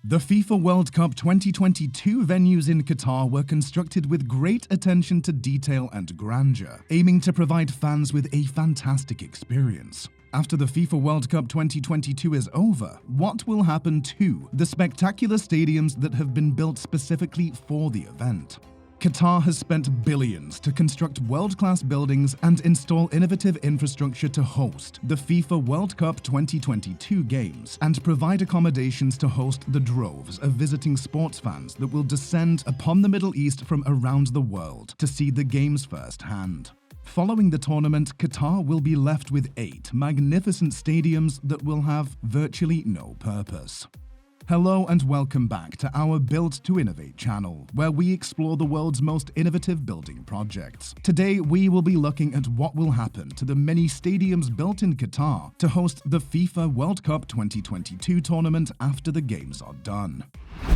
The FIFA World Cup 2022 venues in Qatar were constructed with great attention to detail and grandeur, aiming to provide fans with a fantastic experience. After the FIFA World Cup 2022 is over, what will happen to the spectacular stadiums that have been built specifically for the event? Qatar has spent billions to construct world-class buildings and install innovative infrastructure to host the FIFA World Cup 2022 games and provide accommodations to host the droves of visiting sports fans that will descend upon the Middle East from around the world to see the games firsthand. Following the tournament, Qatar will be left with 8 magnificent stadiums that will have virtually no purpose. Hello and welcome back to our Build to Innovate channel, where we explore the world's most innovative building projects. Today, we will be looking at what will happen to the many stadiums built in Qatar to host the FIFA World Cup 2022 tournament after the games are done.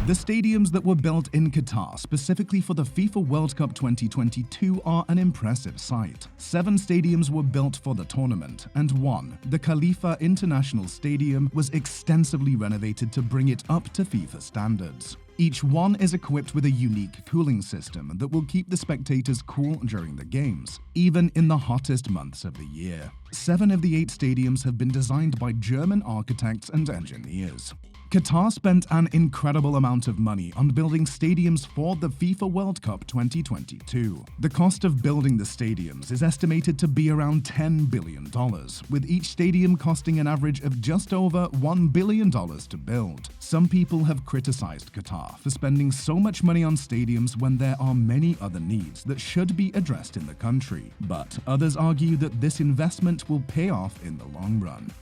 The stadiums that were built in Qatar specifically for the FIFA World Cup 2022 are an impressive sight. 7 stadiums were built for the tournament, and one, the Khalifa International Stadium, was extensively renovated to bring it up to FIFA standards. Each one is equipped with a unique cooling system that will keep the spectators cool during the games, even in the hottest months of the year. 7 of the 8 stadiums have been designed by German architects and engineers. Qatar spent an incredible amount of money on building stadiums for the FIFA World Cup 2022. The cost of building the stadiums is estimated to be around $10 billion, with each stadium costing an average of just over $1 billion to build. Some people have criticized Qatar for spending so much money on stadiums when there are many other needs that should be addressed in the country, but others argue that this investment will pay off in the long run.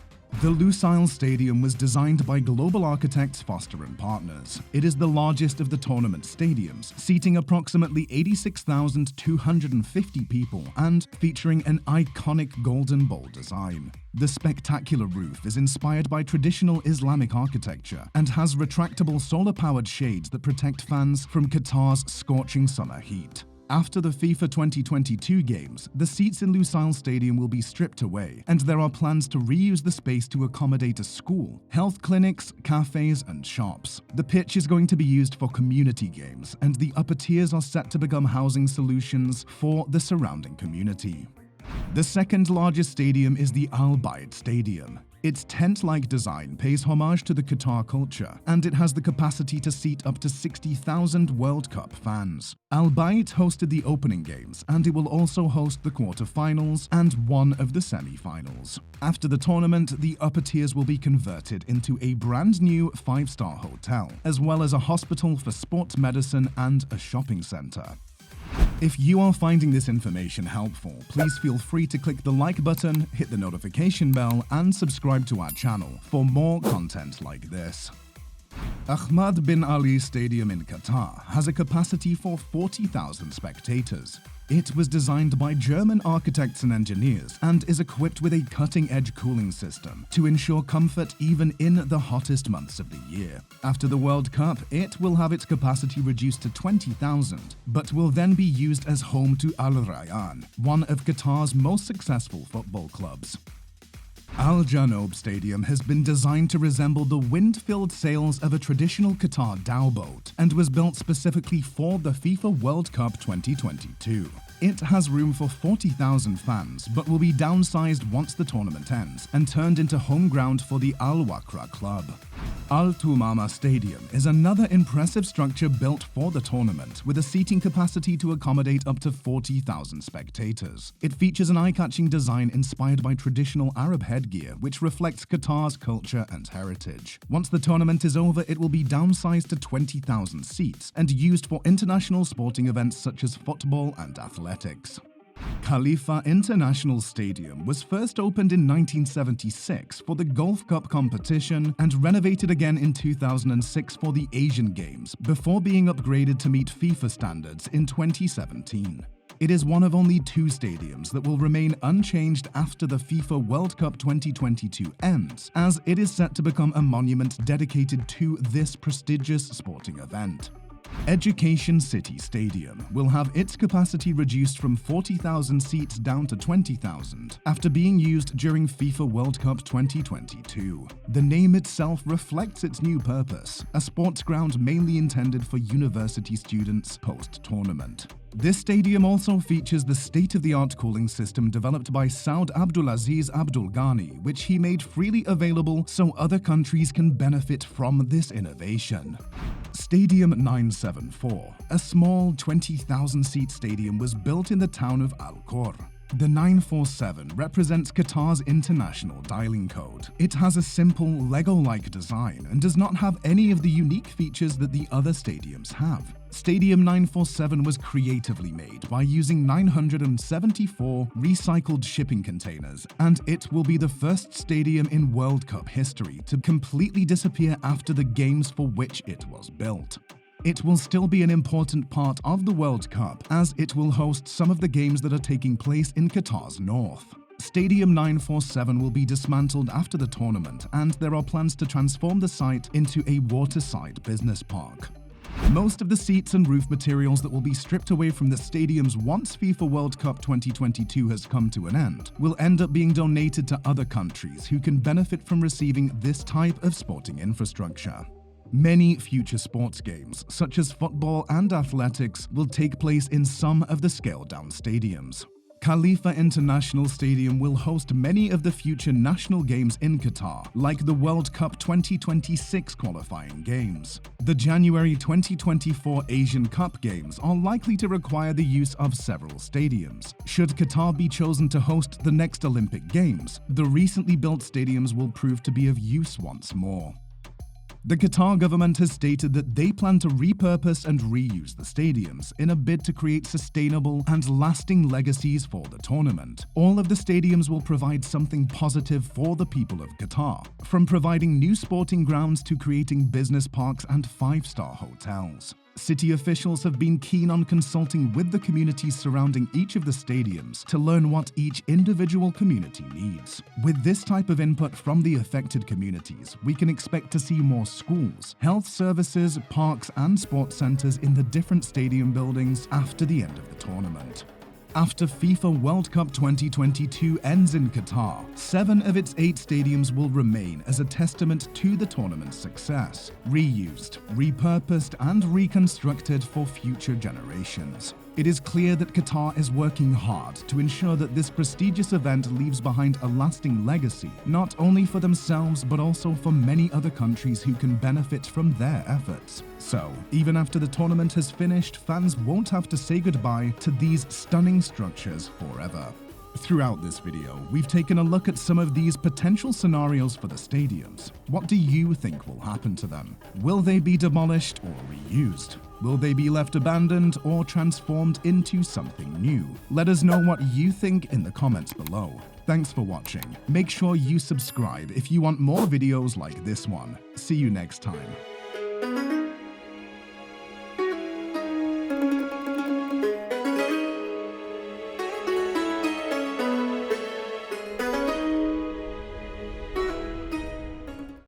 The Lusail Stadium was designed by global architects Foster & Partners. It is the largest of the tournament stadiums, seating approximately 86,250 people and featuring an iconic golden bowl design. The spectacular roof is inspired by traditional Islamic architecture and has retractable solar-powered shades that protect fans from Qatar's scorching summer heat. After the FIFA 2022 games, the seats in Lusail Stadium will be stripped away, and there are plans to reuse the space to accommodate a school, health clinics, cafes, and shops. The pitch is going to be used for community games, and the upper tiers are set to become housing solutions for the surrounding community. The second largest stadium is the Al Bayt Stadium. Its tent-like design pays homage to the Qatar culture, and it has the capacity to seat up to 60,000 World Cup fans. Al Bayt hosted the opening games, and it will also host the quarterfinals and one of the semi-finals. After the tournament, the upper tiers will be converted into a brand new 5-star hotel, as well as a hospital for sports medicine and a shopping center. If you are finding this information helpful, please feel free to click the like button, hit the notification bell, and subscribe to our channel for more content like this. Ahmad bin Ali Stadium in Qatar has a capacity for 40,000 spectators. It was designed by German architects and engineers and is equipped with a cutting-edge cooling system to ensure comfort even in the hottest months of the year. After the World Cup, it will have its capacity reduced to 20,000, but will then be used as home to Al Rayyan, one of Qatar's most successful football clubs. Al Janoub Stadium has been designed to resemble the wind-filled sails of a traditional Qatar dhow boat and was built specifically for the FIFA World Cup 2022. It has room for 40,000 fans, but will be downsized once the tournament ends and turned into home ground for the Al Wakra club. Al Tumama Stadium is another impressive structure built for the tournament, with a seating capacity to accommodate up to 40,000 spectators. It features an eye-catching design inspired by traditional Arab headgear, which reflects Qatar's culture and heritage. Once the tournament is over, it will be downsized to 20,000 seats and used for international sporting events such as football and athletics. Khalifa International Stadium was first opened in 1976 for the Gulf Cup competition and renovated again in 2006 for the Asian Games, before being upgraded to meet FIFA standards in 2017. It is one of only 2 stadiums that will remain unchanged after the FIFA World Cup 2022 ends, as it is set to become a monument dedicated to this prestigious sporting event. Education City Stadium will have its capacity reduced from 40,000 seats down to 20,000 after being used during FIFA World Cup 2022. The name itself reflects its new purpose, a sports ground mainly intended for university students post-tournament. This stadium also features the state-of-the-art cooling system developed by Saud Abdulaziz Abdul Ghani, which he made freely available so other countries can benefit from this innovation. Stadium 974, a small 20,000-seat stadium, was built in the town of Al Khor. The 947 represents Qatar's international dialing code. It has a simple Lego-like design and does not have any of the unique features that the other stadiums have. Stadium 947 was creatively made by using 974 recycled shipping containers, and it will be the first stadium in World Cup history to completely disappear after the games for which it was built. It will still be an important part of the World Cup, as it will host some of the games that are taking place in Qatar's north. Stadium 947 will be dismantled after the tournament, and there are plans to transform the site into a waterside business park. Most of the seats and roof materials that will be stripped away from the stadiums once FIFA World Cup 2022 has come to an end will end up being donated to other countries who can benefit from receiving this type of sporting infrastructure. Many future sports games, such as football and athletics, will take place in some of the scaled-down stadiums. Khalifa International Stadium will host many of the future national games in Qatar, like the World Cup 2026 qualifying games. The January 2024 Asian Cup games are likely to require the use of several stadiums. Should Qatar be chosen to host the next Olympic Games, the recently built stadiums will prove to be of use once more. The Qatar government has stated that they plan to repurpose and reuse the stadiums in a bid to create sustainable and lasting legacies for the tournament. All of the stadiums will provide something positive for the people of Qatar, from providing new sporting grounds to creating business parks and five-star hotels. City officials have been keen on consulting with the communities surrounding each of the stadiums to learn what each individual community needs. With this type of input from the affected communities, we can expect to see more schools, health services, parks, and sports centers in the different stadium buildings after the end of the tournament. After FIFA World Cup 2022 ends in Qatar, 7 of its 8 stadiums will remain as a testament to the tournament's success, reused, repurposed, and reconstructed for future generations. It is clear that Qatar is working hard to ensure that this prestigious event leaves behind a lasting legacy, not only for themselves but also for many other countries who can benefit from their efforts. So, even after the tournament has finished, fans won't have to say goodbye to these stunning structures forever. Throughout this video, we've taken a look at some of these potential scenarios for the stadiums. What do you think will happen to them? Will they be demolished or reused? Will they be left abandoned or transformed into something new? Let us know what you think in the comments below. Thanks for watching. Make sure you subscribe if you want more videos like this one. See you next time.